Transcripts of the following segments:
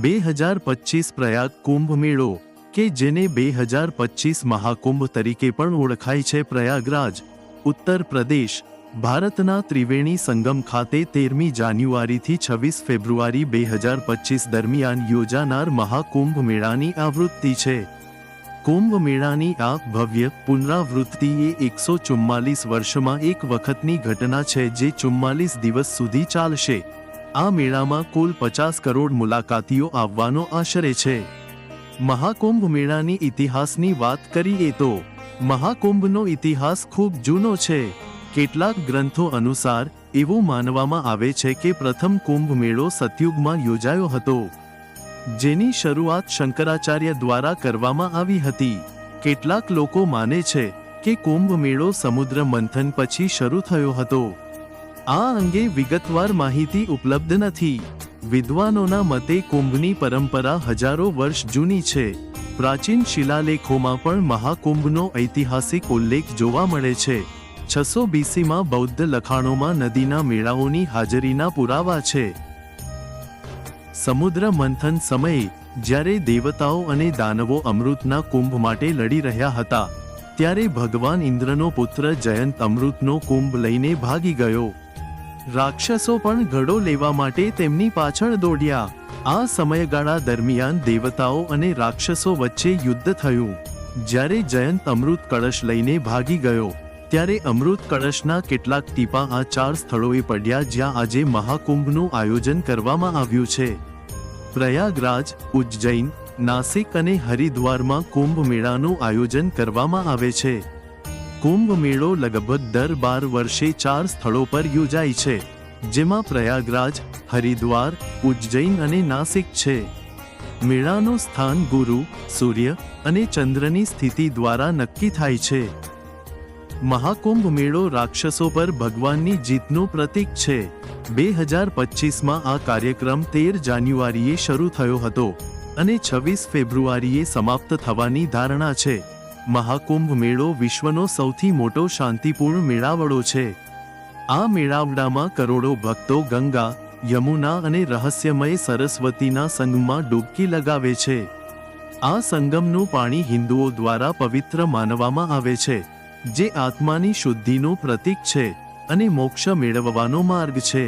2025 પ્રયાગ કુંભ મેળો કે જેને 2025 મહાકુંભ તરીકે પણ ઓળખાય છે, પ્રયાગરાજ, ઉત્તર પ્રદેશ, ભારતના ત્રિવેણી સંગમ ખાતે 13મી જાન્યુઆરીથી 26 ફેબ્રુઆરી 2025 દરમિયાન યોજાનાર મહાકુંભ મેળાની આવૃત્તિ છે. કુંભ મેળાની આ ભવ્ય પુનરાવૃત્તિ એ 144 વર્ષમાં એક વખતની ઘટના છે જે 44 દિવસ સુધી ચાલશે. આ મેળામાં કુલ 50 કરોડ મુલાકાતીઓ આવવાનો આશરે છે. મહાકુંભ મેળાની ઇતિહાસની વાત કરીએ તો મહાકુંભનો ઇતિહાસ ખૂબ જૂનો છે. કેટલાક ગ્રંથો અનુસાર એવું માનવામાં આવે છે કે પ્રથમ કુંભ મેળો સતયુગમાં યોજાયો હતો, જેની શરૂઆત શંકરાચાર્ય દ્વારા કરવામાં આવી હતી. કેટલાક લોકો માને છે કે કુંભ મેળો સમુદ્ર મંથન પછી શરૂ થયો હતો. આ અંગે વિગતવાર માહિતી ઉપલબ્ધ નથી. વિદ્વાનોના મતે કુંભની પરંપરા હજારો વર્ષ જૂની છે. પ્રાચીન શિલાલેખોમાં પણ મહાકુંભનો ઐતિહાસિક ઉલ્લેખ જોવા મળે છે. 600 BC માં બૌદ્ધ લખાણોમાં નદીના મેળાઓની હાજરીના પુરાવા છે. સમુદ્ર મંથન સમયે જ્યારે દેવતાઓ અને દાનવો અમૃતના કુંભ માટે લડી રહ્યા હતા, ત્યારે ભગવાન ઇન્દ્રનો પુત્ર જયંત અમૃતનો કુંભ લઈને ભાગી ગયો. રાક્ષસો પણ ઘડો લેવા માટે તેમની પાછળ દોડ્યા. આ સમયગાળા દરમિયાન દેવતાઓ અને રાક્ષસો વચ્ચે યુદ્ધ થયું. જ્યારે જયંત અમૃત કળશ લઈને ભાગી ગયો, ત્યારે અમૃત કળશના કેટલાક ટીપા આ 4 સ્થળોએ પડ્યા જ્યાં આજે મહાકુંભનું આયોજન કરવામાં આવ્યું છે. પ્રયાગરાજ, ઉજ્જૈન, નાસિક અને હરિદ્વારમાં કુંભ મેળાનું આયોજન કરવામાં આવે છે. કુંભ મેળો લગભગ દર 12 વર્ષે 4 સ્થળો પર યોજાય છે, જેમાં પ્રયાગરાજ, હરિદ્વાર, ઉજ્જૈન અને નાસિક છે. મેળાનું સ્થાન ગુરુ, સૂર્ય અને ચંદ્રની સ્થિતિ દ્વારા નક્કી થાય છે. મહાકુંભ મેળો રાક્ષસો પર ભગવાનની જીતનું પ્રતીક છે. 2025માં આ કાર્યક્રમ 13 જાન્યુઆરીએ શરૂ થયો હતો અને 26 ફેબ્રુઆરીએ સમાપ્ત થવાની ધારણા છે. મહાકુંભ મેળો વિશ્વનો સૌથી મોટો શાંતિપૂર્ણ મેળાવડો છે. આ મેળાવડામાં કરોડો ભક્તો ગંગા, યમુના અને રહસ્યમય સરસ્વતીના સંગમમાં ડૂબકી લગાવે છે. આ સંગમનું પાણી હિન્દુઓ દ્વારા પવિત્ર માનવામાં આવે છે, જે આત્માની શુદ્ધિનું પ્રતીક છે અને મોક્ષ મેળવવાનો માર્ગ છે.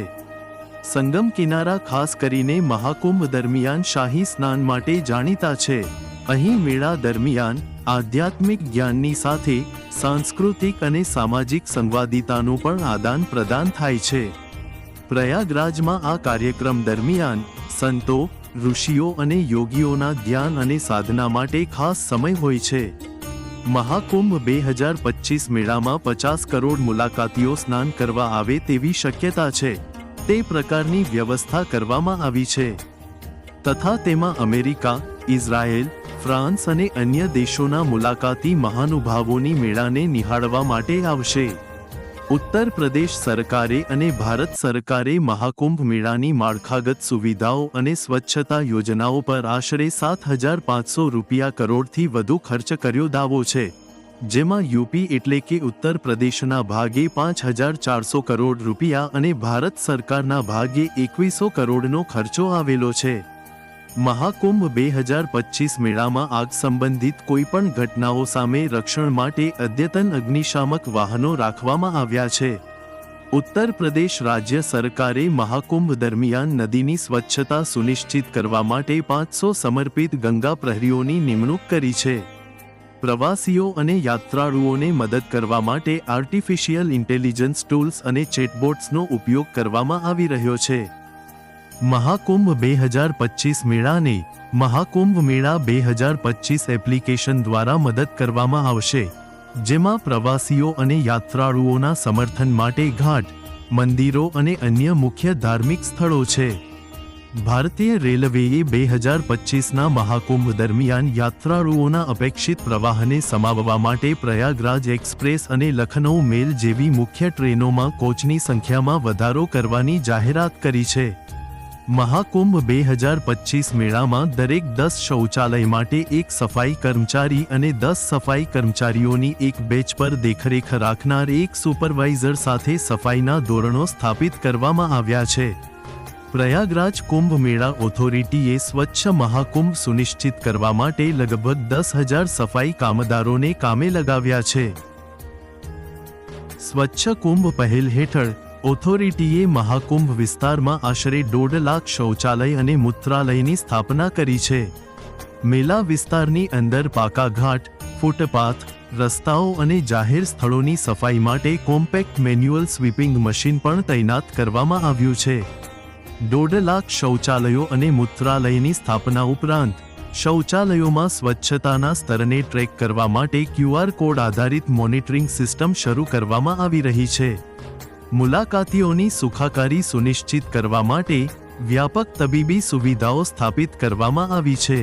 સંગમ કિનારા ખાસ કરીને મહાકુંભ દરમિયાન શાહી સ્નાન માટે જાણીતા છે. અહીં મેળા દરમિયાન આધ્યાત્મિક જ્ઞાનની સાથે સાંસ્કૃતિક અને સામાજિક સંવાદિતાનું પણ આદાન પ્રદાન થાય છે. પ્રયાગરાજમાં આ કાર્યક્રમ દરમિયાન સંતો, ઋષિઓ અને યોગીઓના ધ્યાન અને સાધના માટે ખાસ સમય હોય છે. મહાકુંભ 2025 મેળામાં 50 કરોડ મુલાકાતીઓ સ્નાન કરવા આવે તેવી શક્યતા છે. તે પ્રકારની વ્યવસ્થા કરવામાં આવી છે તથા તેમાં અમેરિકા, ઇઝરાયેલ, ફ્રાન્સ અને અન્ય દેશોના મુલાકાતી મહાનુભાવોની મેળાને નિહાળવા માટે આવશે. ઉત્તર પ્રદેશ સરકારે અને ભારત સરકારે મહાકુંભ મેળાની માળખાગત સુવિધાઓ અને સ્વચ્છતા યોજનાઓ પર આશરે 7,500 કરોડથી વધુ ખર્ચ કર્યો દાવો છે, જેમાં યુપી એટલે કે ઉત્તર પ્રદેશના ભાગે 5,400 કરોડ રૂપિયા અને ભારત સરકારના ભાગે 2,100 કરોડનો ખર્ચો આવેલો છે. મહાકુંભ 2025 મેળામાં આગ સંબંધિત કોઈપણ ઘટનાઓ સામે રક્ષણ માટે અદ્યતન અગ્નિશામક વાહનો રાખવામાં આવ્યા છે. ઉત્તર પ્રદેશ રાજ્ય સરકારે મહાકુંભ દરમિયાન નદીની સ્વચ્છતા સુનિશ્ચિત કરવા માટે 500 સમર્પિત ગંગા પ્રહરીઓની નિમણૂક કરી છે. પ્રવાસીઓ અને યાત્રાળુઓને મદદ કરવા માટે આર્ટિફિશિયલ ઇન્ટેલિજન્સ ટૂલ્સ અને ચેટબોટ્સનો ઉપયોગ કરવામાં આવી રહ્યો છે. મહાકુંભ 2025 મેળાને મહાકુંભ મેળા 2025 એપ્લિકેશન દ્વારા મદદ કરવામાં આવશે, જેમાં પ્રવાસીઓ અને યાત્રાળુઓના સમર્થન માટે ઘાટ, મંદિરો અને અન્ય મુખ્ય ધાર્મિક સ્થળો છે. ભારતીય રેલવેએ 2025ના મહાકુંભ દરમિયાન યાત્રાળુઓના અપેક્ષિત પ્રવાહને સમાવવા માટે પ્રયાગરાજ એક્સપ્રેસ અને લખનઉ મેલ જેવી મુખ્ય ટ્રેનોમાં કોચની સંખ્યામાં વધારો કરવાની જાહેરાત કરી છે. મહાકુંભ 2025 મેળામાં દરેક 10 શૌચાલય માટે એક સફાઈ કર્મચારી અને 10 સફાઈ કર્મચારીઓની એક બેચ પર દેખરેખ રાખનાર એક સુપરવાઇઝર સાથે સફાઈના ધોરણો સ્થાપિત કરવામાં આવ્યા છે. પ્રયાગરાજ કુંભ મેળા ઓથોરિટીએ સ્વચ્છ મહાકુંભ સુનિશ્ચિત કરવા માટે લગભગ 10,000 સફાઈ કામદારોને કામે લગાવ્યા છે. સ્વચ્છ કુંભ પહેલ હેઠળ ઓથોરિટીએ મહાકુંભ વિસ્તારમાં આશરે 1.5 લાખ શૌચાલય અને મૂત્રાલયની સ્થાપના કરી છે. મેલા વિસ્તારની અંદર પાકા ઘાટ, ફૂટપાથ, રસ્તાઓ અને જાહેર સ્થળોની સફાઈ માટે કોમ્પેક્ટ મેન્યુઅલ સ્વીપિંગ મશીન પણ તૈનાત કરવામાં આવ્યું છે. 1.5 લાખ શૌચાલયો અને મૂત્રાલયની સ્થાપના ઉપરાંત શૌચાલયોમાં સ્વચ્છતાના સ્તરને ટ્રેક કરવા માટે QR કોડ આધારિત મોનિટરિંગ સિસ્ટમ શરૂ કરવામાં આવી રહી છે. મુલાકાતીઓની સુખાકારી સુનિશ્ચિત કરવા માટે વ્યાપક તબીબી સુવિધાઓ સ્થાપિત કરવામાં આવી છે.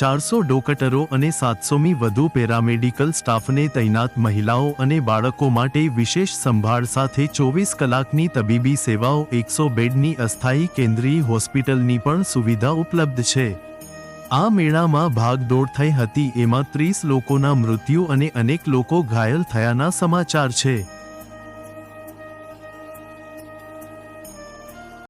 400 ડોક્ટરો અને 700મી વધુ પેરામેડિકલ સ્ટાફને તૈનાત મહિલાઓ અને બાળકો માટે વિશેષ સંભાળ સાથે 24 કલાકની તબીબી સેવાઓ, 100 બેડની અસ્થાયી કેન્દ્રીય હોસ્પિટલની પણ સુવિધા ઉપલબ્ધ છે. આ મેળામાં ભાગદોડ થઈ હતી, એમાં 30 લોકોના મૃત્યુ અને અનેક લોકો ઘાયલ થયાના સમાચાર છે.